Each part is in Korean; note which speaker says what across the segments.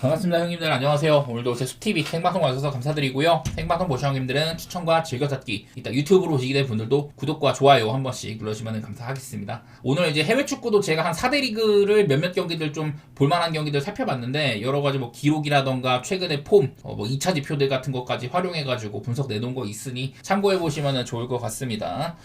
Speaker 1: 반갑습니다 형님들. 안녕하세요. 오늘도 제 숲TV 생방송 와주셔서 감사드리고요. 생방송 보신 형님들은 추천과 즐겨찾기, 이따 유튜브로 보시게 된 분들도 구독과 좋아요 한 번씩 눌러주시면 감사하겠습니다. 오늘 이제 해외 축구도 제가 한 4대 리그를 몇몇 경기들 좀 볼만한 경기들 살펴봤는데, 여러가지 뭐 기록이라던가 최근의 폼, 뭐 2차 지표들 같은 것까지 활용해가지고 분석 내놓은 거 있으니 참고해보시면 좋을 것 같습니다.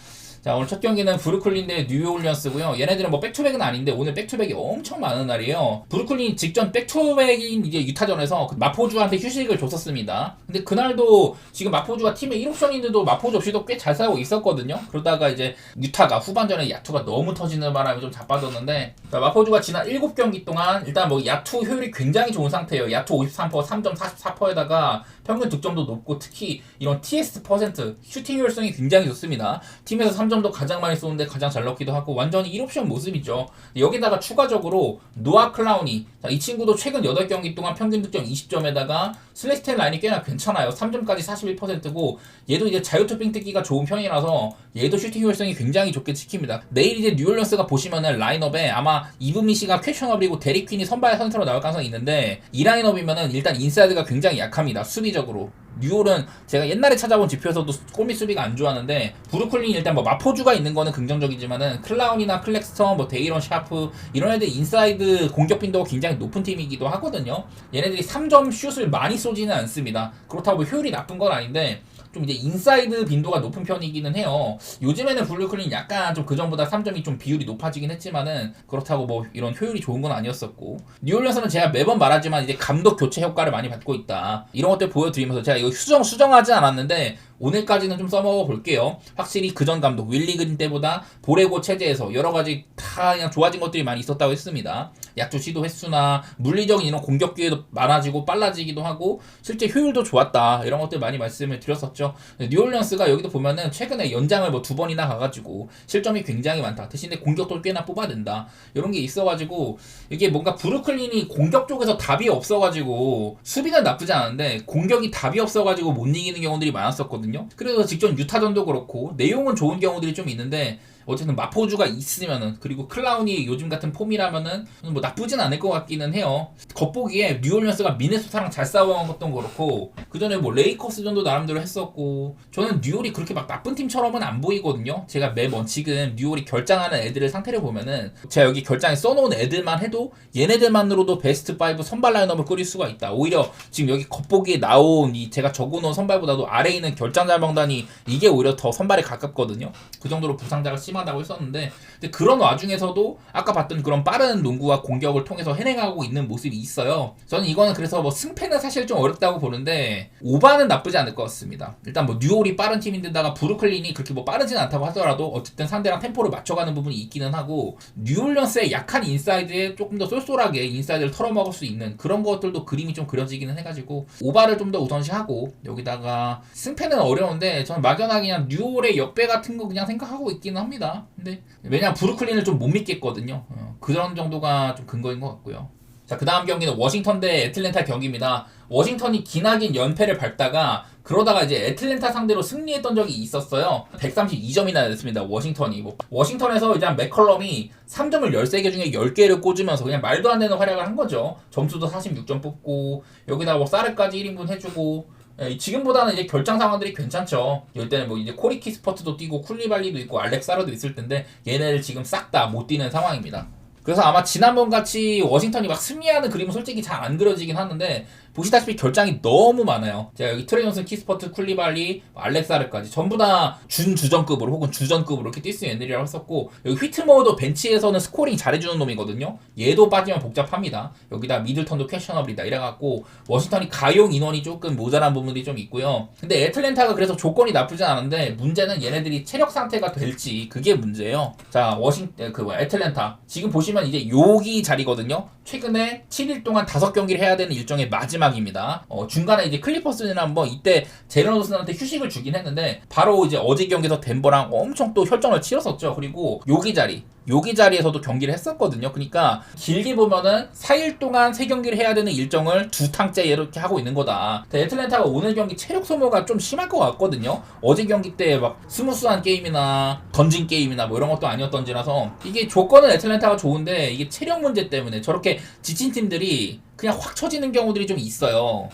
Speaker 1: 자, 오늘 첫 경기는 브루클린 대 뉴올리언스고요. 얘네들은 뭐 백투백은 아닌데 오늘 백투백이 엄청 많은 날이에요. 브루클린 직전 백투백인 이제 유타전에서 마포주한테 휴식을 줬었습니다. 근데 그날도 지금 마포주가 팀에 1옵션인데도 마포주 없이도 꽤 잘 싸우고 있었거든요. 그러다가 이제 유타가 후반전에 야투가 너무 터지는 바람에 좀 자빠졌는데, 마포주가 지난 7경기 동안 일단 뭐 야투 효율이 굉장히 좋은 상태예요. 야투 53%, 3점 44%에다가 평균 득점도 높고, 특히 이런 TS 퍼센트 슈팅 효율성이 굉장히 좋습니다. 팀에서 3점도 가장 많이 쏘는데 가장 잘 넣기도 하고 완전히 1옵션 모습이죠. 여기다가 추가적으로 노아 클라우니, 이 친구도 최근 8경기 동안 평균 득점 20점에다가 슬래시텐 라인이 꽤나 괜찮아요. 3점까지 41%고 얘도 이제 자유투 빙 뜯기가 좋은 편이라서 얘도 슈팅 효율성이 굉장히 좋게 찍힙니다. 내일 이제 뉴올리언스가 보시면은 라인업에 아마 이브민 씨가 퀘셔너블이고 데릭 퀸이 선발 선수로 나올 가능성이 있는데, 이 라인업이면은 일단 인사이드가 굉장히 약합니다. 수비적으로. 뉴올은 제가 옛날에 찾아본 지표에서도 골밑 수비가 안 좋았는데, 브루클린이 일단 뭐 마포주가 있는 거는 긍정적이지만은 클라운이나 클렉스턴, 뭐 데이런 샤프 이런 애들 인사이드 공격 빈도가 굉장히 높은 팀이기도 하거든요. 얘네들이 3점 슛을 많이 쏘지는 않습니다. 그렇다고 뭐 효율이 나쁜 건 아닌데 좀 이제 인사이드 빈도가 높은 편이기는 해요. 요즘에는 블루클린 약간 좀 그전보다 3점이 좀 비율이 높아지긴 했지만은 그렇다고 뭐 이런 효율이 좋은 건 아니었었고, 뉴올리언스는 제가 매번 말하지만 이제 감독 교체 효과를 많이 받고 있다, 이런 것들 보여드리면서 제가 이거 수정하지 않았는데 오늘까지는 좀 써먹어 볼게요. 확실히 그전 감독 윌리 그린 때보다 보레고 체제에서 여러가지 다 그냥 좋아진 것들이 많이 있었다고 했습니다. 약투 시도 횟수나 물리적인 이런 공격 기회도 많아지고 빨라지기도 하고 실제 효율도 좋았다, 이런 것들 많이 말씀을 드렸었죠. 뉴올리언스가 여기도 보면은 최근에 연장을 뭐 2번이나 가가지고 실점이 굉장히 많다, 대신에 공격도 꽤나 뽑아낸다, 이런 게 있어가지고 이게 뭔가 브루클린이 공격 쪽에서 답이 없어가지고 수비는 나쁘지 않은데 공격이 답이 없어가지고 못 이기는 경우들이 많았었거든요. 그래서 직전 유타전도 그렇고 내용은 좋은 경우들이 좀 있는데, 어쨌든 마포주가 있으면은, 그리고 클라운이 요즘 같은 폼이라면은 뭐 나쁘진 않을 것 같기는 해요. 겉보기에 뉴올리언스가 미네소타랑 잘 싸워온 것도 그렇고, 그 전에 뭐 레이커스전도 나름대로 했었고, 저는 뉴올이 그렇게 막 나쁜 팀처럼은 안 보이거든요. 제가 매번 지금 뉴올이 결장하는 애들의 상태를 보면은 제가 여기 결장에 써놓은 애들만 해도 얘네들만으로도 베스트 5 선발 라인업을 꾸릴 수가 있다. 오히려 지금 여기 겉보기에 나온 이 제가 적어놓은 선발보다도 아래에 있는 결장자 명단이 이게 오히려 더 선발에 가깝거든요. 그 정도로 부상자가 심하다고 했었는데, 근데 그런 와중에서도 아까 봤던 그런 빠른 농구와 공격을 통해서 해내가고 있는 모습이 있어요. 저는 이거는 그래서 뭐 승패는 사실 좀 어렵다고 보는데 오바는 나쁘지 않을 것 같습니다. 일단 뭐 뉴올이 빠른 팀인데다가 브루클린이 그렇게 뭐 빠르진 않다고 하더라도 어쨌든 상대랑 템포를 맞춰가는 부분이 있기는 하고, 뉴올리언스의 약한 인사이드에 조금 더 쏠쏠하게 인사이드를 털어먹을 수 있는 그런 것들도 그림이 좀 그려지기는 해가지고 오바를 좀 더 우선시하고, 여기다가 승패는 어려운데 저는 막연하게 그냥 뉴올의 역배 같은 거 그냥 생각하고 있기는 합니다. 근데 왜냐면 브루클린을 좀 못 믿겠거든요. 그런 정도가 좀 근거인 것 같고요. 자, 그 다음 경기는 워싱턴 대 애틀랜타 경기입니다. 워싱턴이 기나긴 연패를 밟다가 그러다가 이제 애틀랜타 상대로 승리했던 적이 있었어요. 132점이나 냈습니다. 워싱턴이. 워싱턴에서 이제 맥컬럼이 3점을 13개 중에 10개를 꽂으면서 그냥 말도 안 되는 활약을 한 거죠. 점수도 46점 뽑고 여기다가 뭐 사르까지 1인분 해주고, 지금보다는 이제 결장 상황들이 괜찮죠. 이때는 뭐 이제 코리 키스퍼트도 뛰고 쿨리발리도 있고 알렉사르도 있을 텐데 얘네를 지금 싹 다 못 뛰는 상황입니다. 그래서 아마 지난번 같이 워싱턴이 막 승리하는 그림은 솔직히 잘 안 그려지긴 하는데, 보시다시피 결장이 너무 많아요. 제가 여기 트레이 존슨, 키스퍼트, 쿨리발리, 알렉사르까지 전부 다 준주전급으로 혹은 주전급으로 이렇게 뛸 수 있는 애들이라고 했었고, 여기 휘트머도 벤치에서는 스코링 잘해주는 놈이거든요. 얘도 빠지면 복잡합니다. 여기다 미들턴도 퀘셔너블이다 이래갖고 워싱턴이 가용 인원이 조금 모자란 부분들이 좀 있고요. 근데 애틀랜타가 그래서 조건이 나쁘진 않은데 문제는 얘네들이 체력 상태가 될지, 그게 문제예요. 자, 애틀랜타 지금 보시면 이제 여기 자리거든요. 최근에 7일 동안 5경기를 해야 되는 일정의 마지막입니다. 중간에 이제 클리퍼스는 한번 이때 제런 호슨한테 휴식을 주긴 했는데 바로 이제 어제 경기에서 덴버랑 엄청 또 혈전을 치렀었죠. 그리고 여기 자리 여기 자리에서도 경기를 했었거든요. 그러니까 길게 보면은 4일 동안 3경기를 해야 되는 일정을 2탕째 이렇게 하고 있는 거다. 애틀랜타가 오늘 경기 체력 소모가 좀 심할 것 같거든요. 어제 경기 때 막 스무스한 게임이나 던진 게임이나 뭐 이런 것도 아니었던지라서 이게 조건은 애틀랜타가 좋은데 이게 체력 문제 때문에 저렇게 지친 팀들이 그냥 확 처지는 경우들이 좀 있어요.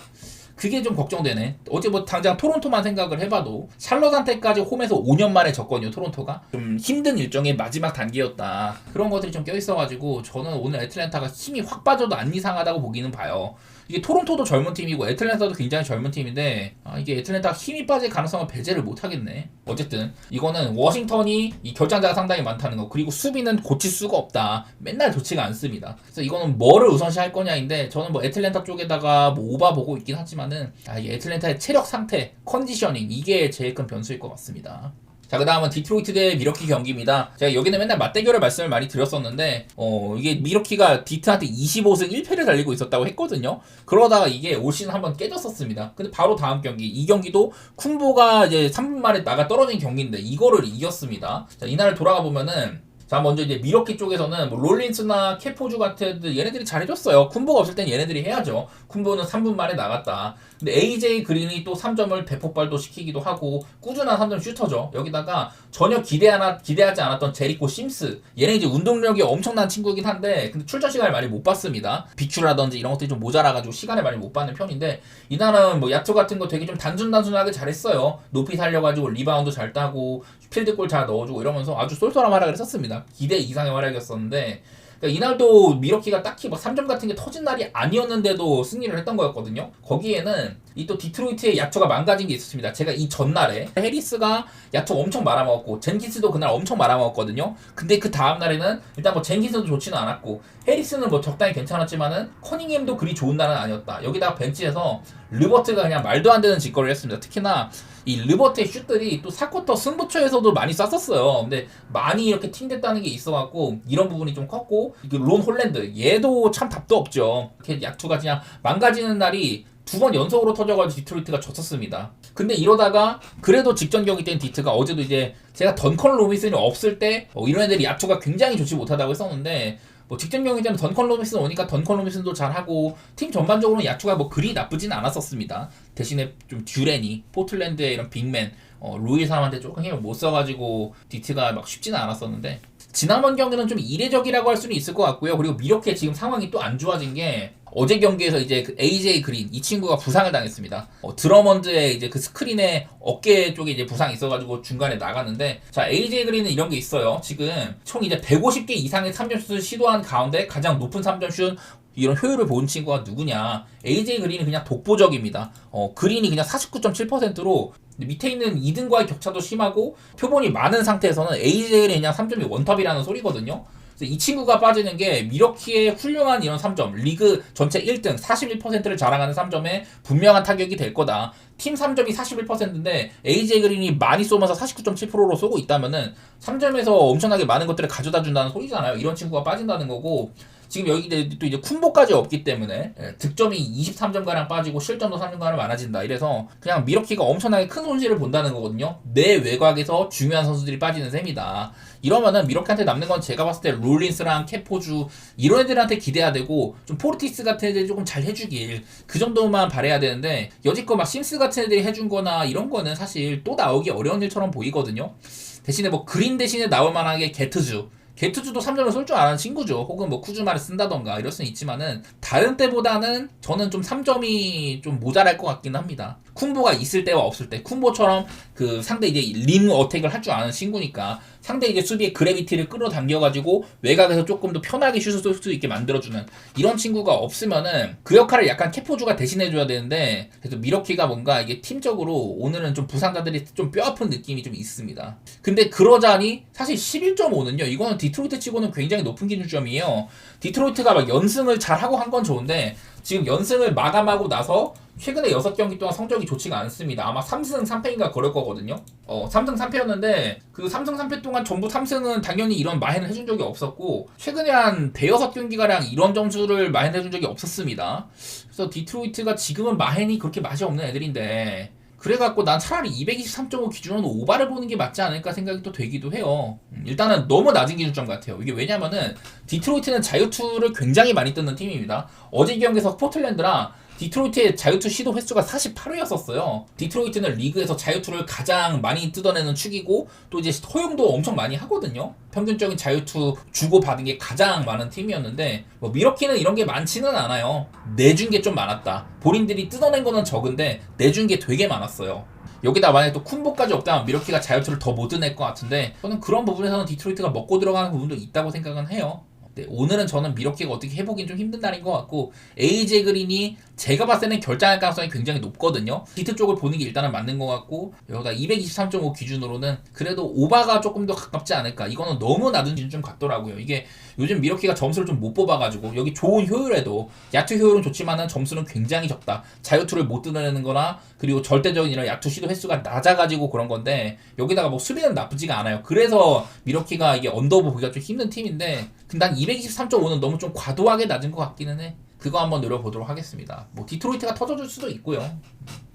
Speaker 1: 그게 좀 걱정되네. 어제 뭐 당장 토론토만 생각을 해봐도 샬럿한테까지 홈에서 5년 만에 졌거든요. 토론토가 좀 힘든 일정의 마지막 단계였다. 그런 것들이 좀 껴있어가지고 저는 오늘 애틀랜타가 힘이 확 빠져도 안 이상하다고 보기는 봐요. 이게 토론토도 젊은 팀이고 애틀랜타도 굉장히 젊은 팀인데 이게 애틀랜타가 힘이 빠질 가능성을 배제를 못하겠네. 어쨌든 이거는 워싱턴이 이 결장자가 상당히 많다는 거, 그리고 수비는 고칠 수가 없다. 맨날 좋지가 않습니다. 그래서 이거는 뭐를 우선시할 거냐인데 저는 뭐 애틀랜타 쪽에다가 뭐 오바 보고 있긴 하지만은 이 애틀랜타의 체력 상태, 컨디셔닝, 이게 제일 큰 변수일 것 같습니다. 자, 그 다음은 디트로이트 대 미러키 경기입니다. 제가 여기는 맨날 맞대결을 말씀을 많이 드렸었는데 이게 미러키가 디트한테 25승 1패를 달리고 있었다고 했거든요. 그러다가 이게 올 시즌 한번 깨졌었습니다. 근데 바로 다음 경기, 이 경기도 쿤보가 이제 3분 만에 나가 떨어진 경기인데 이거를 이겼습니다. 자, 이날을 돌아가 보면은 자, 먼저 이제 미러키 쪽에서는 뭐 롤린스나 캐포주 같은 얘네들이 잘해줬어요. 쿤보가 없을 땐 얘네들이 해야죠. 쿤보는 3분 만에 나갔다. 근데 AJ 그린이 또 3점을 대폭발도 시키기도 하고 꾸준한 3점 슈터죠. 여기다가 전혀 기대하지 않았던 제리코 심스, 얘는 이제 운동력이 엄청난 친구이긴 한데 근데 출전 시간을 많이 못 봤습니다. 비추라든지 이런 것들이 좀 모자라가지고 시간을 많이 못 받는 편인데 이날은 뭐 야투 같은 거 되게 좀 단순하게 잘했어요. 높이 살려가지고 리바운드 잘 따고 필드골 잘 넣어주고 이러면서 아주 쏠쏠한 활약을 했었습니다. 기대 이상의 활약이었었는데 그러니까 이날도 미러키가 딱히 막 3점 같은 게 터진 날이 아니었는데도 승리를 했던 거였거든요. 거기에는 이 또 디트로이트의 야투가 망가진 게 있었습니다. 제가 이 전날에 해리스가 야투 엄청 말아먹었고 젠킨스도 그날 엄청 말아먹었거든요. 근데 그 다음날에는 일단 뭐 젠킨스도 좋지는 않았고 해리스는 뭐 적당히 괜찮았지만은 커닝햄도 그리 좋은 날은 아니었다. 여기다가 벤치에서 르버트가 그냥 말도 안 되는 짓거리를 했습니다. 특히나 이 르버트의 슛들이 또 4쿼터 승부처에서도 많이 쐈었어요. 근데 많이 이렇게 팅됐다는 게 있어갖고 이런 부분이 좀 컸고 론 홀랜드 얘도 참 답도 없죠. 이렇게 야투가 그냥 망가지는 날이 2번 연속으로 터져가지고 디트로이트가 졌었습니다. 근데 이러다가 그래도 직전 경기 때는 디트가 어제도 이제 제가 던컨 로빈슨이 없을 때 이런 애들이 야투가 굉장히 좋지 못하다고 했었는데 뭐 직전 경기 때는 던컨 로빈슨 오니까 던컨 로빈슨도 잘하고 팀 전반적으로는 야투가 뭐 그리 나쁘진 않았었습니다. 대신에 좀 듀렌이 포틀랜드의 이런 빅맨 루이 사람한테 조금 힘을 못 써가지고 디트가 막 쉽지는 않았었는데 지난번 경기는 좀 이례적이라고 할 수는 있을 것 같고요. 그리고 미러키의 지금 상황이 또 안 좋아진 게 어제 경기에서 이제 그 AJ 그린 이 친구가 부상을 당했습니다. 드러먼드의 이제 그 스크린에 어깨 쪽에 이제 부상이 있어가지고 중간에 나갔는데 자 AJ 그린은 이런 게 있어요. 지금 총 이제 150개 이상의 3점슛을 시도한 가운데 가장 높은 3점슛 이런 효율을 본 친구가 누구냐? AJ 그린이 그냥 독보적입니다. 그린이 그냥 49.7%로 밑에 있는 2등과의 격차도 심하고 표본이 많은 상태에서는 AJ는 그냥 3점이 원톱이라는 소리거든요. 이 친구가 빠지는 게 미러키의 훌륭한 이런 3점, 리그 전체 1등 41%를 자랑하는 3점에 분명한 타격이 될 거다. 팀 3점이 41%인데 AJ 그린이 많이 쏘면서 49.7%로 쏘고 있다면은 3점에서 엄청나게 많은 것들을 가져다 준다는 소리잖아요. 이런 친구가 빠진다는 거고 지금 여기 또 이제 쿤보까지 없기 때문에 득점이 23점가량 빠지고 실점도 3점가량 많아진다. 이래서 그냥 미러키가 엄청나게 큰 손실을 본다는 거거든요. 내 외곽에서 중요한 선수들이 빠지는 셈이다. 이러면은 미러키한테 남는 건 제가 봤을 때 롤린스랑 캐포주 이런 애들한테 기대해야 되고 좀 포르티스 같은 애들이 조금 잘 해주길 그 정도만 바라야 되는데 여지껏 막 심스 같은 애들이 해준 거나 이런 거는 사실 또 나오기 어려운 일처럼 보이거든요. 대신에 뭐 그린 대신에 나올 만한 게 게트주도 3점을 쏠 줄 아는 친구죠. 혹은 뭐 쿠즈마를 쓴다던가 이럴 수는 있지만은 다른 때보다는 저는 좀 3점이 좀 모자랄 것 같긴 합니다. 쿤보가 있을 때와 없을 때 쿤보처럼 그 상대 이제 림 어택을 할 줄 아는 친구니까 상대 이제 수비의 그래비티를 끌어당겨가지고 외곽에서 조금 더 편하게 슛을 쏠 수 있게 만들어주는 이런 친구가 없으면은 그 역할을 약간 캐포주가 대신해줘야 되는데 그래서 미러키가 뭔가 이게 팀적으로 오늘은 좀 부상자들이 좀 뼈아픈 느낌이 좀 있습니다. 근데 그러자니 사실 11.5는요 이거는 디트로이트 치고는 굉장히 높은 기준점이에요. 디트로이트가 막 연승을 잘하고 한 건 좋은데 지금 연승을 마감하고 나서 최근에 6경기 동안 성적이 좋지가 않습니다. 아마 3승 3패인가 그럴 거거든요. 3승 3패였는데 그 3승 3패 동안 전부 3승은 당연히 이런 마해는 해준 적이 없었고 최근에 한 대여섯 경기가량 이런 점수를 마해는 해준 적이 없었습니다. 그래서 디트로이트가 지금은 마해이 그렇게 맛이 없는 애들인데 그래갖고 난 차라리 223.5 기준으로 오바를 보는 게 맞지 않을까 생각이 또 되기도 해요. 일단은 너무 낮은 기준점 같아요. 이게 왜냐면은 디트로이트는 자유투를 굉장히 많이 뜯는 팀입니다. 어제 경기에서 포틀랜드랑 디트로이트의 자유투 시도 횟수가 48회였었어요. 디트로이트는 리그에서 자유투를 가장 많이 뜯어내는 축이고 또 이제 허용도 엄청 많이 하거든요. 평균적인 자유투 주고받은 게 가장 많은 팀이었는데 뭐 미러키는 이런 게 많지는 않아요. 내준 게 좀 많았다. 본인들이 뜯어낸 거는 적은데 내준 게 되게 많았어요. 여기다 만약에 또 쿤보까지 없다면 미러키가 자유투를 더 못 뜯어낼 것 같은데 저는 그런 부분에서는 디트로이트가 먹고 들어가는 부분도 있다고 생각은 해요. 네, 오늘은 저는 미러키가 어떻게 해보긴 좀 힘든 날인 것 같고 AJ 그린이 제가 봤을 때는 결장할 가능성이 굉장히 높거든요. 디트 쪽을 보는 게 일단은 맞는 것 같고 여기다 223.5 기준으로는 그래도 오바가 조금 더 가깝지 않을까. 이거는 너무 낮은 기준 같더라고요. 이게 요즘 미러키가 점수를 좀 못 뽑아가지고 여기 좋은 효율에도 야투 효율은 좋지만은 점수는 굉장히 적다. 자유투를 못 뜯어내는 거나 그리고 절대적인 이런 야투 시도 횟수가 낮아가지고 그런 건데 여기다가 뭐 수비는 나쁘지가 않아요. 그래서 미러키가 이게 언더오버 보기가 좀 힘든 팀인데 근데 난 223.5는 너무 좀 과도하게 낮은 것 같기는 해. 그거 한번 노려보도록 하겠습니다. 뭐 디트로이트가 터져줄 수도 있고요.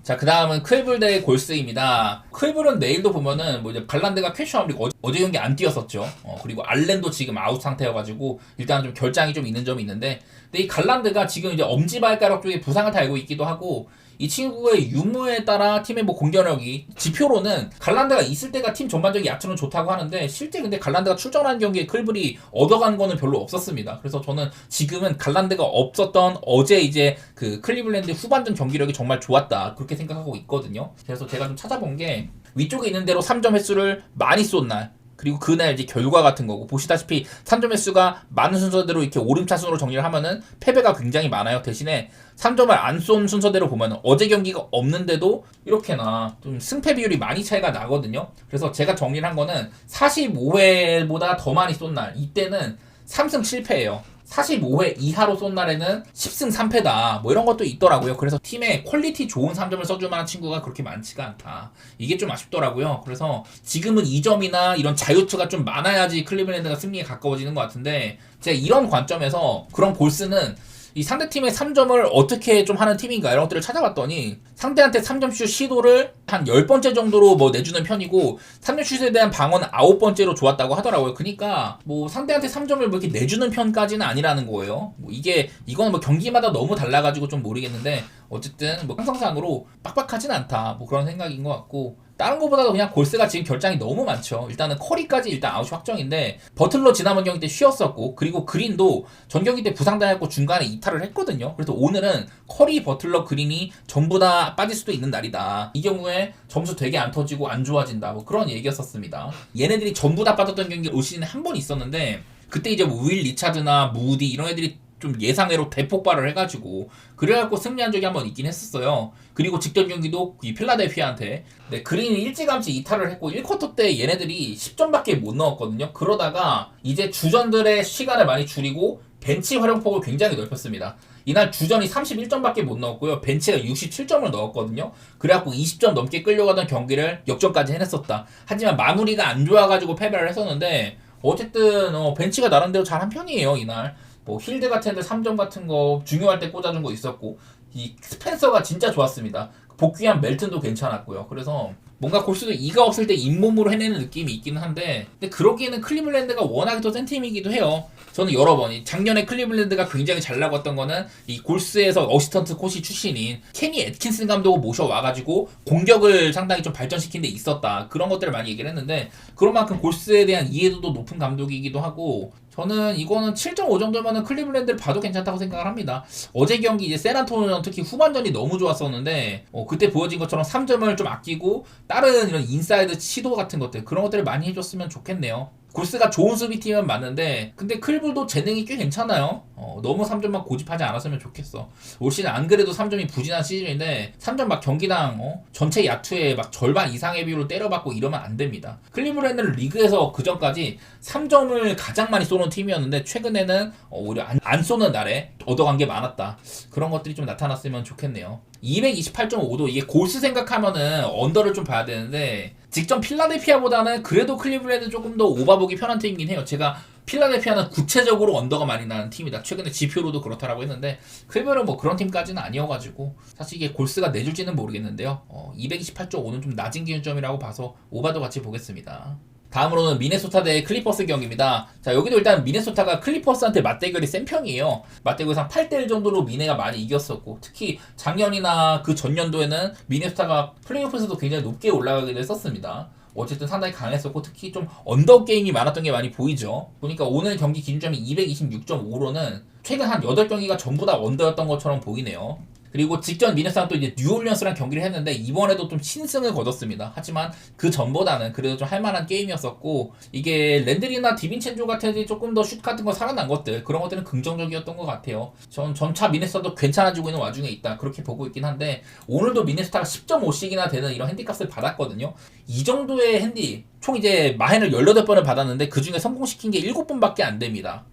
Speaker 1: 자, 그 다음은 클불 대 골스입니다. 클불은 내일도 보면은 뭐 이제 갈란드가 퀘슈 아무리 어제 경기 안 뛰었었죠. 그리고 알렌도 지금 아웃 상태여가지고 일단 좀 결장이 좀 있는 점이 있는데 근데 이 갈란드가 지금 이제 엄지발가락 쪽에 부상을 달고 있기도 하고 이 친구의 유무에 따라 팀의 뭐 공격력이 지표로는 갈란드가 있을 때가 팀 전반적인 야투는 좋다고 하는데 실제 근데 갈란드가 출전한 경기에 클불이 얻어간 거는 별로 없었습니다. 그래서 저는 지금은 갈란드가 없었던 어제 이제 그 클리블랜드 후반전 경기력이 정말 좋았다 그렇게 생각하고 있거든요. 그래서 제가 좀 찾아본 게 위쪽에 있는 대로 3점 횟수를 많이 쏜 날 그리고 그날 이제 결과 같은 거고 보시다시피 3점 횟수가 많은 순서대로 이렇게 오름차순으로 정리를 하면은 패배가 굉장히 많아요. 대신에 3점을 안 쏜 순서대로 보면은 어제 경기가 없는데도 이렇게나 좀 승패 비율이 많이 차이가 나거든요. 그래서 제가 정리를 한 거는 45회보다 더 많이 쏜 날 이때는 3승 7패예요. 45회 이하로 쏜 날에는 10승 3패다 뭐 이런 것도 있더라고요. 그래서 팀에 퀄리티 좋은 3점을 써줄 만한 친구가 그렇게 많지가 않다. 이게 좀 아쉽더라고요. 그래서 지금은 2점이나 이런 자유투가 좀 많아야지 클리블랜드가 승리에 가까워지는 것 같은데 제가 이런 관점에서 그런 골스는 이 상대팀의 3점을 어떻게 좀 하는 팀인가 이런 것들을 찾아봤더니 상대한테 3점슛 시도를 한 10번째 정도로 뭐 내주는 편이고 3점슛에 대한 방어는 9번째로 좋았다고 하더라고요. 그러니까 뭐 상대한테 3점을 뭐 이렇게 내주는 편까지는 아니라는 거예요. 뭐 이거는 뭐 경기마다 너무 달라가지고 좀 모르겠는데 어쨌든 뭐 항상상으로 빡빡하진 않다 뭐 그런 생각인 것 같고 다른 것보다도 그냥 골스가 지금 결장이 너무 많죠. 일단은 커리까지 일단 아웃이 확정인데 버틀러 지난번 경기 때 쉬었었고 그리고 그린도 전 경기 때 부상당했고 중간에 이탈을 했거든요. 그래서 오늘은 커리, 버틀러, 그린이 전부 다 빠질 수도 있는 날이다. 이 경우에 점수 되게 안 터지고 안 좋아진다. 뭐 그런 얘기였었습니다. 얘네들이 전부 다 빠졌던 경기 올 시즌에 한 번 있었는데 그때 이제 뭐 윌 리차드나 무디 이런 애들이 좀 예상외로 대폭발을 해가지고 그래갖고 승리한 적이 한 번 있긴 했었어요. 그리고 직전 경기도 이 필라델피아한테 그린이 일찌감치 이탈을 했고 1쿼터 때 얘네들이 10점밖에 못 넣었거든요. 그러다가 이제 주전들의 시간을 많이 줄이고 벤치 활용폭을 굉장히 넓혔습니다. 이날 주전이 31점밖에 못 넣었고요. 벤치가 67점을 넣었거든요. 그래갖고 20점 넘게 끌려가던 경기를 역전까지 해냈었다. 하지만 마무리가 안 좋아가지고 패배를 했었는데 어쨌든 벤치가 나름대로 잘한 편이에요. 이날 뭐 힐드 같은 데 3점 같은 거 중요할 때 꽂아준 거 있었고 이 스펜서가 진짜 좋았습니다. 복귀한 멜튼도 괜찮았고요. 그래서 뭔가 골스도 이가 없을 때 잇몸으로 해내는 느낌이 있기는 한데 근데 그러기에는 클리블랜드가 워낙에 더 센 팀이기도 해요. 저는 여러 번 작년에 클리블랜드가 굉장히 잘 나갔던 거는 이 골스에서 어시스턴트 코치 출신인 케니 애트킨슨 감독을 모셔와가지고 공격을 상당히 좀 발전시킨 데 있었다. 그런 것들을 많이 얘기를 했는데 그런 만큼 골스에 대한 이해도도 높은 감독이기도 하고 저는 이거는 7.5 정도면은 클리블랜드를 봐도 괜찮다고 생각을 합니다. 어제 경기 이제 샌안토니오는 특히 후반전이 너무 좋았었는데 그때 보여진 것처럼 3점을 좀 아끼고 다른 이런 인사이드 시도 같은 것들 그런 것들을 많이 해줬으면 좋겠네요. 골스가 좋은 수비팀은 맞는데 근데 클불도 재능이 꽤 괜찮아요. 너무 3점만 고집하지 않았으면 좋겠어. 올 시즌 안 그래도 3점이 부진한 시즌인데 3점 막 경기당 전체 야투의 막 절반 이상의 비율로 때려받고 이러면 안 됩니다. 클리블랜드는 리그에서 그 전까지 3점을 가장 많이 쏘는 팀이었는데 최근에는 오히려 안 쏘는 날에 얻어간 게 많았다. 그런 것들이 좀 나타났으면 좋겠네요. 228.5도 이게 골스 생각하면은 언더를 좀 봐야 되는데 직전 필라델피아보다는 그래도 클리블랜드 조금 더 오바보기 편한 팀이긴 해요. 제가 필라델피아는 구체적으로 언더가 많이 나는 팀이다. 최근에 지표로도 그렇다라고 했는데 클리블랜드는 뭐 그런 팀까지는 아니어가지고 사실 이게 골스가 내줄지는 모르겠는데요. 228.5는 좀 낮은 기준점이라고 봐서 오바도 같이 보겠습니다. 다음으로는 미네소타 대 클리퍼스 경기입니다. 자, 여기도 일단 미네소타가 클리퍼스한테 맞대결이 센 편이에요. 맞대결상 8대1 정도로 미네가 많이 이겼었고, 특히 작년이나 그 전년도에는 미네소타가 플레이오프에서도 굉장히 높게 올라가기도 했었습니다. 어쨌든 상당히 강했었고, 특히 좀 언더 게임이 많았던 게 많이 보이죠. 보니까 오늘 경기 기준점이 226.5로는 최근 한 8경기가 전부 다 언더였던 것처럼 보이네요. 그리고 직전 미네소타는 또 이제 뉴올리언스랑 경기를 했는데 이번에도 좀 신승을 거뒀습니다. 하지만 그 전보다는 그래도 좀 할만한 게임이었었고, 이게 랜드리나 디빈첸조 같은 조금 더 슛 같은 거 살아난 것들, 그런 것들은 긍정적이었던 것 같아요. 전 점차 미네소타도 괜찮아지고 있는 와중에 있다, 그렇게 보고 있긴 한데, 오늘도 미네소타가 10.5씩이나 되는 이런 핸디값을 받았거든요. 이 정도의 핸디, 총 이제 마헨을 18번을 받았는데 그 중에 성공시킨 게 7번밖에 안 됩니다.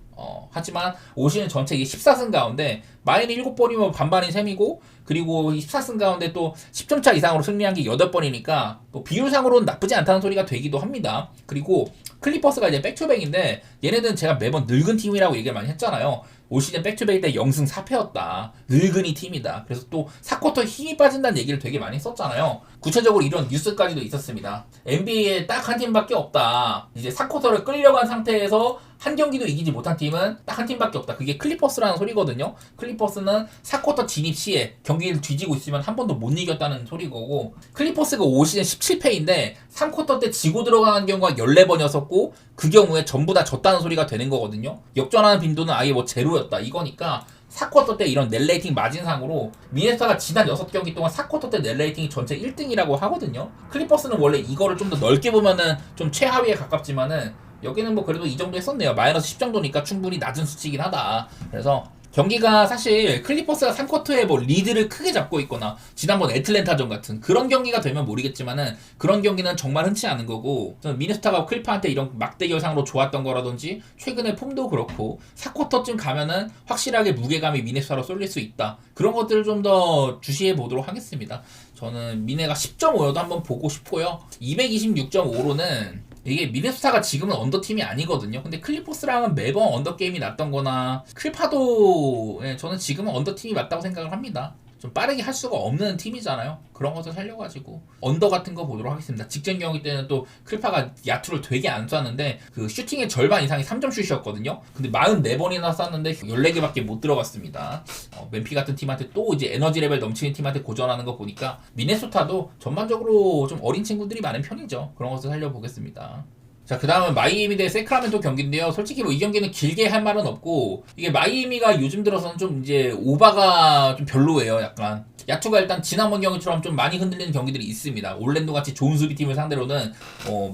Speaker 1: 하지만 올 시즌 전체 14승 가운데 마인이 7번이면 반반인 셈이고, 그리고 14승 가운데 또 10점차 이상으로 승리한 게 8번이니까 뭐 비율상으로는 나쁘지 않다는 소리가 되기도 합니다. 그리고 클리퍼스가 이제 백투백인데 얘네들은 제가 매번 늙은 팀이라고 얘기를 많이 했잖아요. 올 시즌 백투백일 때 0승 4패였다. 늙은이 팀이다. 그래서 또 4쿼터 힘이 빠진다는 얘기를 되게 많이 썼잖아요. 구체적으로 이런 뉴스까지도 있었습니다. NBA에 딱 한 팀밖에 없다. 이제 4쿼터를 끌려간 상태에서 한 경기도 이기지 못한 팀은 딱 한 팀밖에 없다. 그게 클리퍼스라는 소리거든요. 클리퍼스는 4쿼터 진입 시에 경기를 뒤지고 있으면 한 번도 못 이겼다는 소리고, 클리퍼스가 올 시즌 17패인데 3쿼터 때 지고 들어가는 경우가 14번이었었고 그 경우에 전부 다 졌다는 소리가 되는 거거든요. 역전하는 빈도는 아예 뭐 제로였다 이거니까 4쿼터 때 이런 넷 레이팅 마진상으로 미네소타가 지난 6경기 동안 4쿼터 때 넷 레이팅이 전체 1등이라고 하거든요. 클리퍼스는 원래 이거를 좀 더 넓게 보면은 좀 최하위에 가깝지만은 여기는 뭐 그래도 이 정도 했었네요. 마이너스 10 정도니까 충분히 낮은 수치이긴 하다. 그래서 경기가 사실 클리퍼스가 3쿼터에 뭐 리드를 크게 잡고 있거나 지난번 애틀랜타전 같은 그런 경기가 되면 모르겠지만은 그런 경기는 정말 흔치 않은 거고, 저는 미네소타가 클리퍼한테 이런 막대결상으로 좋았던 거라든지 최근의 폼도 그렇고 4쿼터쯤 가면은 확실하게 무게감이 미네소타로 쏠릴 수 있다, 그런 것들을 좀 더 주시해 보도록 하겠습니다. 저는 미네가 10.5여도 한번 보고 싶고요. 226.5로는 이게 미네소타가 지금은 언더팀이 아니거든요. 근데 클리퍼스랑은 매번 언더게임이 났던 거나 클파도 저는 지금은 언더팀이 맞다고 생각을 합니다. 좀 빠르게 할 수가 없는 팀이잖아요. 그런 것을 살려가지고 언더 같은 거 보도록 하겠습니다. 직전 경기 때는 또 클파가 야투를 되게 안 쐈는데 그 슈팅의 절반 이상이 3점 슛이었거든요. 근데 44번이나 쐈는데 14개밖에 못 들어갔습니다. 맨피 같은 팀한테 또 이제 에너지 레벨 넘치는 팀한테 고전하는 거 보니까 미네소타도 전반적으로 좀 어린 친구들이 많은 편이죠. 그런 것을 살려보겠습니다. 자, 그 다음은 마이애미 대 세크라멘토 경기인데요. 솔직히 뭐 이 경기는 길게 할 말은 없고, 이게 마이애미가 요즘 들어서는 좀 이제 오바가 좀 별로예요. 약간 야투가 일단 지난번 경기처럼 좀 많이 흔들리는 경기들이 있습니다. 올랜도 같이 좋은 수비팀을 상대로는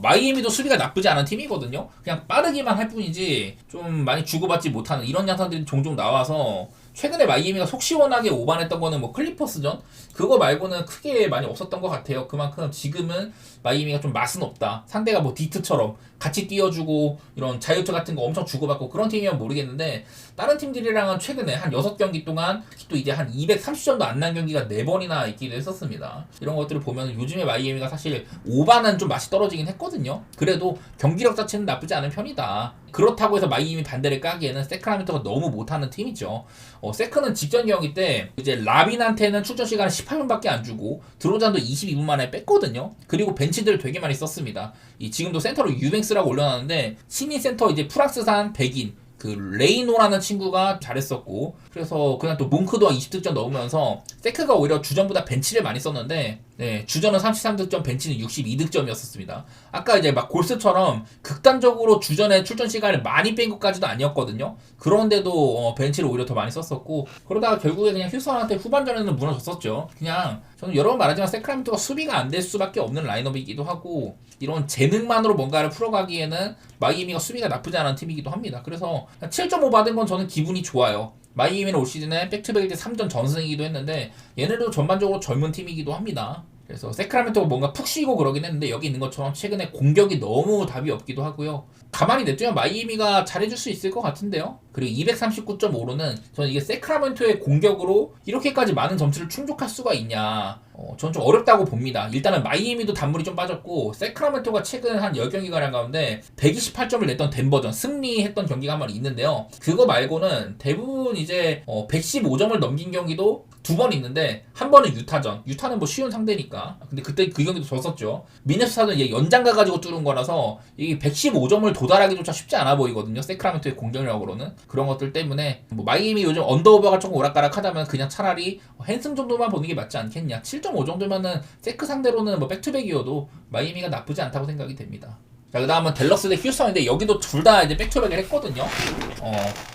Speaker 1: 마이애미도 수비가 나쁘지 않은 팀이거든요. 그냥 빠르기만 할 뿐이지 좀 많이 주고받지 못하는 이런 양상들이 종종 나와서, 최근에 마이애미가 속 시원하게 오반했던 거는 뭐 클리퍼스전? 그거 말고는 크게 많이 없었던 것 같아요. 그만큼 지금은 마이애미가 좀 맛은 없다. 상대가 뭐 디트처럼 같이 뛰어주고 이런 자유투 같은 거 엄청 주고받고 그런 팀이면 모르겠는데, 다른 팀들이랑은 최근에 한 6경기 동안 또 이제 한 230점도 안 난 경기가 4번이나 있기도 했었습니다. 이런 것들을 보면 요즘에 마이애미가 사실 오반은 좀 맛이 떨어지긴 했거든요. 그래도 경기력 자체는 나쁘지 않은 편이다. 그렇다고 해서 마이애미 반대를 까기에는 세크라멘토가 너무 못하는 팀이죠. 세크는 직전 경기 때 이제 라빈한테는 출전 시간을 18분밖에 안 주고 드로잔도 22분 만에 뺐거든요. 그리고 벤치들을 되게 많이 썼습니다. 지금도 센터로 유뱅스라고 올려놨는데 신인 센터 이제 프랑스산 백인 그 레이노라는 친구가 잘했었고, 그래서 그냥 또 몽크도가 20득점 넣으면서 세크가 오히려 주전보다 벤치를 많이 썼는데, 주전은 33득점, 벤치는 62득점이었습니다. 아까 이제 막 골스처럼 극단적으로 주전에 출전 시간을 많이 뺀 것까지도 아니었거든요. 그런데도 벤치를 오히려 더 많이 썼었고, 그러다가 결국에 그냥 휴스턴한테 후반전에는 무너졌었죠. 그냥 저는 여러 번 말하지만 세크라멘토가 수비가 안 될 수밖에 없는 라인업이기도 하고, 이런 재능만으로 뭔가를 풀어가기에는 마이애미가 수비가 나쁘지 않은 팀이기도 합니다. 그래서 7.5 받은 건 저는 기분이 좋아요. 마이애미는 올 시즌에 백투백일 때 3전 전승이기도 했는데 얘네도 전반적으로 젊은 팀이기도 합니다. 그래서 세크라멘토가 뭔가 푹 쉬고 그러긴 했는데 여기 있는 것처럼 최근에 공격이 너무 답이 없기도 하고요. 가만히 냅두면 마이애미가 잘해줄 수 있을 것 같은데요. 그리고 239.5로는 저는 이게 세크라멘토의 공격으로 이렇게까지 많은 점수를 충족할 수가 있냐. 저는 좀 어렵다고 봅니다. 일단은 마이애미도 단물이 좀 빠졌고 세크라멘토가 최근 한 10경기 가량 가운데 128점을 냈던 덴버전 승리했던 경기가 한 번 있는데요. 그거 말고는 대부분 이제 115점을 넘긴 경기도 두 번 있는데 한 번은 유타전. 유타는 뭐 쉬운 상대니까. 근데 그때 그 경기도 졌었죠. 미네소타는 얘 연장 가가지고 뚫은 거라서 이게 115점을 도달하기조차 쉽지 않아 보이거든요. 세크라멘토의 공격력으로는. 그런 것들 때문에 뭐 마이애미 요즘 언더오버가 조금 오락가락하다면 그냥 차라리 핸슨 정도만 보는 게 맞지 않겠냐. 7.5 정도면은 세크 상대로는 뭐 백투백이어도 마이애미가 나쁘지 않다고 생각이 됩니다. 자, 그 다음은 댈러스 대 휴스턴인데 여기도 둘 다 이제 백투백을 했거든요.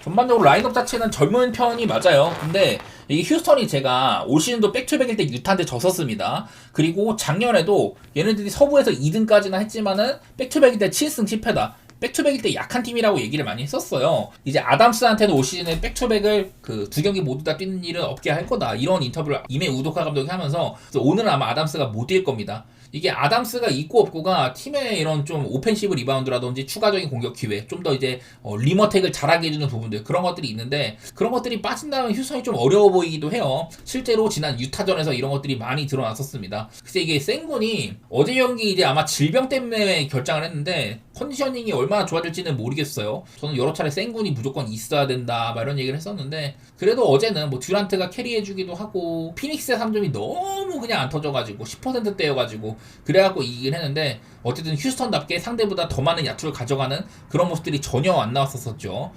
Speaker 1: 전반적으로 라인업 자체는 젊은 편이 맞아요. 근데 이게 휴스턴이 제가 올 시즌도 백투백일 때 유타한테 졌었습니다. 그리고 작년에도 얘네들이 서부에서 2등까지나 했지만은 백투백일 때 7승 10패다. 백투백일 때 약한 팀이라고 얘기를 많이 했었어요. 이제 아담스한테는 올 시즌에 백투백을 그 두 경기 모두 다 뛰는 일은 없게 할 거다. 이런 인터뷰를 이메 우도카 감독이 하면서 오늘은 아마 아담스가 못 뛸 겁니다. 이게 아담스가 있고 없고가 팀의 이런 좀 오펜시브 리바운드라든지 추가적인 공격 기회, 좀 더 이제 리머텍을 잘하게 해주는 부분들 그런 것들이 있는데 그런 것들이 빠진다면 휴스턴이 좀 어려워 보이기도 해요. 실제로 지난 유타전에서 이런 것들이 많이 드러났었습니다. 글쎄 이게 생군이 어제 경기 이제 아마 질병 때문에 결장을 했는데 컨디셔닝이 얼마나 좋아질지는 모르겠어요. 저는 여러 차례 생군이 무조건 있어야 된다 막 이런 얘기를 했었는데 그래도 어제는 뭐 듀란트가 캐리해주기도 하고 피닉스의 3점이 너무 그냥 안 터져가지고 10%대여가지고 그래갖고 이기긴 했는데 어쨌든 휴스턴답게 상대보다 더 많은 야투를 가져가는 그런 모습들이 전혀 안 나왔었죠.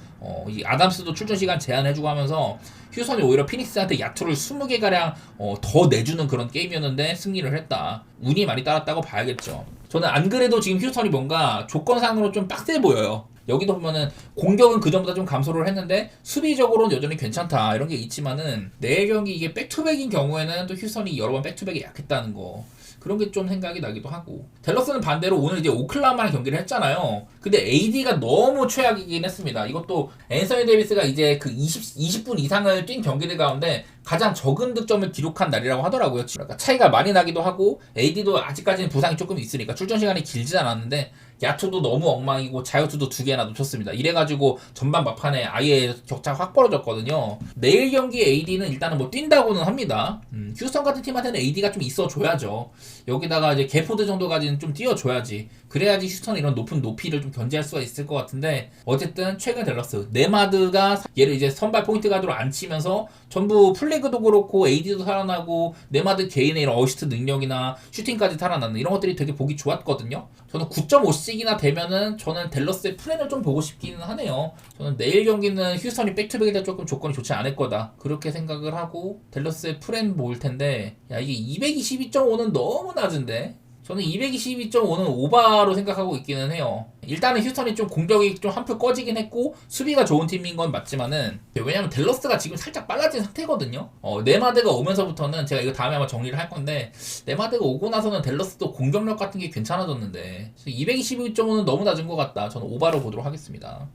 Speaker 1: 이 아담스도 출전 시간 제한해주고 하면서 휴스턴이 오히려 피닉스한테 야투를 20개가량 더 내주는 그런 게임이었는데 승리를 했다. 운이 많이 따랐다고 봐야겠죠. 저는 안 그래도 지금 휴스턴이 뭔가 조건상으로 좀 빡세 보여요. 여기도 보면은 공격은 그전보다 좀 감소를 했는데 수비적으로는 여전히 괜찮다 이런 게 있지만은 내일 경기 이게 백투백인 경우에는 또 휴스턴이 여러 번 백투백에 약했다는 거 그런 게 좀 생각이 나기도 하고 댈러스는 반대로 오늘 이제 오클라호마랑 경기를 했잖아요. 근데 AD가 너무 최악이긴 했습니다. 이것도 앤서니 데이비스가 이제 그 20분 이상을 뛴 경기들 가운데 가장 적은 득점을 기록한 날이라고 하더라고요. 그러니까 차이가 많이 나기도 하고 AD도 아직까지는 부상이 조금 있으니까 출전 시간이 길지 않았는데 야투도 너무 엉망이고 자유투도 2개나 놓쳤습니다. 이래가지고 전반 막판에 아예 격차가 확 벌어졌거든요. 내일 경기 AD는 일단은 뭐 뛴다고는 합니다. 휴스턴 같은 팀한테는 AD가 좀 있어줘야죠. 여기다가 이제 게포드 정도까지는 좀 띄워줘야지. 그래야지 휴스턴이 이런 높은 높이를 좀 견제할 수가 있을 것 같은데 어쨌든 최근 댈러스 네마드가 얘를 이제 선발 포인트 가드로 안 치면서 전부 플래그도 그렇고 AD도 살아나고 네마드 개인의 이런 어시스트 능력이나 슈팅까지 살아나는 이런 것들이 되게 보기 좋았거든요. 저는 9.5씩이나 되면은 저는 댈러스의 플랜을 좀 보고 싶기는 하네요. 저는 내일 경기는 휴스턴이 백투백일 때 조금 조건이 좋지 않을 거다 그렇게 생각을 하고 댈러스의 플랜 모을 텐데 야 이게 222.5는 너무 낮은데 저는 222.5는 오바로 생각하고 있기는 해요. 일단은 휴스턴이 좀 공격이 좀 한풀 꺼지긴 했고 수비가 좋은 팀인 건 맞지만은 왜냐면 댈러스가 지금 살짝 빨라진 상태거든요. 네마드가 오면서부터는 제가 이거 다음에 아마 정리를 할 건데 네마드가 오고 나서는 댈러스도 공격력 같은 게 괜찮아졌는데 222.5는 너무 낮은 것 같다. 저는 오바로 보도록 하겠습니다.